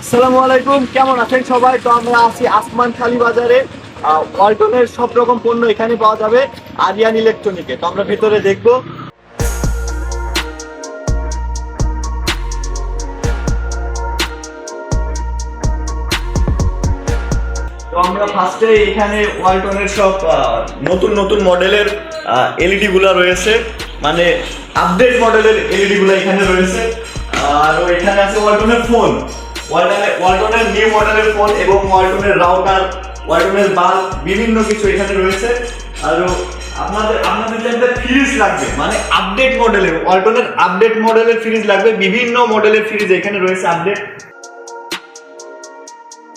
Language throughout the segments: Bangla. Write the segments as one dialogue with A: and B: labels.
A: আসসালামু আলাইকুম, কেমন আছেন সবাই? তো আমরা আছি আসমান খালি বাজারে। ওয়ালটনের সব রকম পণ্য এখানে পাওয়া যাবে আরিয়ান ইলেকট্রনিকে। তো আমরা ভেতরে দেখবো। তো আমরা ফার্স্টে এখানে ওয়ালটনের সব নতুন নতুন মডেলের এলইডি গুলা রয়েছে, মানে আপডেট মডেলের এলইডি গুলা এখানে রয়েছে। আর এখানে আছে ওয়ালটনের ফোন, ওয়ালটনের নিউ মডেলের ফোন এবং ওয়ালটনের রাউটার, ওয়ালটনের বাল্ব, বিভিন্ন কিছু এখানে রয়েছে। আর আপনাদের আপনাদের যে ফ্রিজ লাগবে, মানে আপডেট মডেলের, ওয়ালটনের আপডেট মডেলের ফ্রিজ লাগবে, বিভিন্ন মডেলের ফ্রিজ এখানে রয়েছে আপডেট।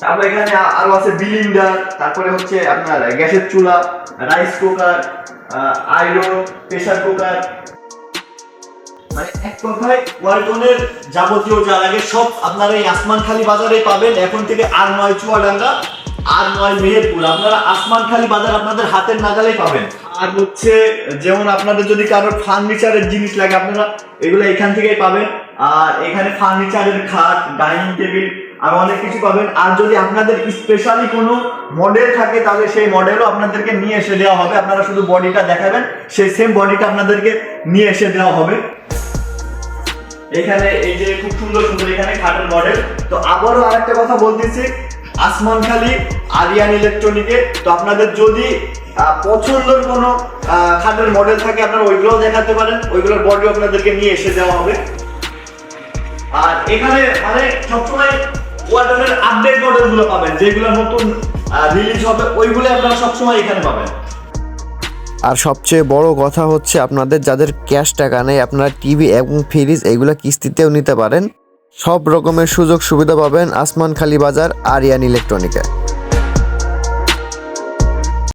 A: তারপর এখানে আরো আছে বিলিন্ডার, তারপরে হচ্ছে আপনার গ্যাসের চুলা, rice cooker, iron, pressure cooker, মানে এক কথায় ওয়ালটনের যাবতীয় যা লাগে সব আপনারা এই আসমানখালি বাজারেই পাবেন। এখন থেকে আর 9 চুয়াডাঙ্গা, আর 9 মেহেরপুর, আপনারা আসমানখালি বাজার আপনাদের হাতের নাগালেই পাবেন। আর হচ্ছে যেমন আপনাদের যদি কারোর ফার্নিচারের জিনিস লাগে আপনারা এগুলো এখান থেকেই পাবেন। আর এখানে ফার্নিচারের খাট, ডাইনিং টেবিল আর অনেক কিছু পাবেন। আর যদি আপনাদের স্পেশালি কোনো মডেল থাকে তাহলে সেই মডেলও আপনাদেরকে নিয়ে এসে দেওয়া হবে। আপনারা শুধু বডিটা দেখাবেন, সেই সেম বডিটা আপনাদেরকে নিয়ে এসে দেওয়া হবে। এখানে এই যে খুব সুন্দর সুন্দর এখানে খাটের মডেল। তো আবারও আরেকটা কথা বলতেছি, আসমানখালি আরিয়ান ইলেকট্রনিকে। তো আপনাদের যদি পছন্দের কোনো খাটের মডেল থাকে আপনারা ওইগুলোও দেখাতে পারেন, ওইগুলোর বডি আপনাদেরকে নিয়ে এসে দেওয়া হবে। আর এখানে মানে সবসময় ওয়ালটনের আপডেট মডেলগুলো পাবেন, যেগুলো নতুন রিলিজ হবে ওইগুলো আপনারা সবসময় এখানে পাবেন।
B: আর সবচেয়ে বড় কথা হচ্ছে আপনাদের যাদের ক্যাশ টাকা নেই আপনারা টিভি এবং ফ্রিজ এগুলো কিস্তিতেও নিতে পারেন। সব রকমের সুযোগ সুবিধা পাবেন আসমানখালি বাজার আরিয়ান ইলেকট্রনিকে।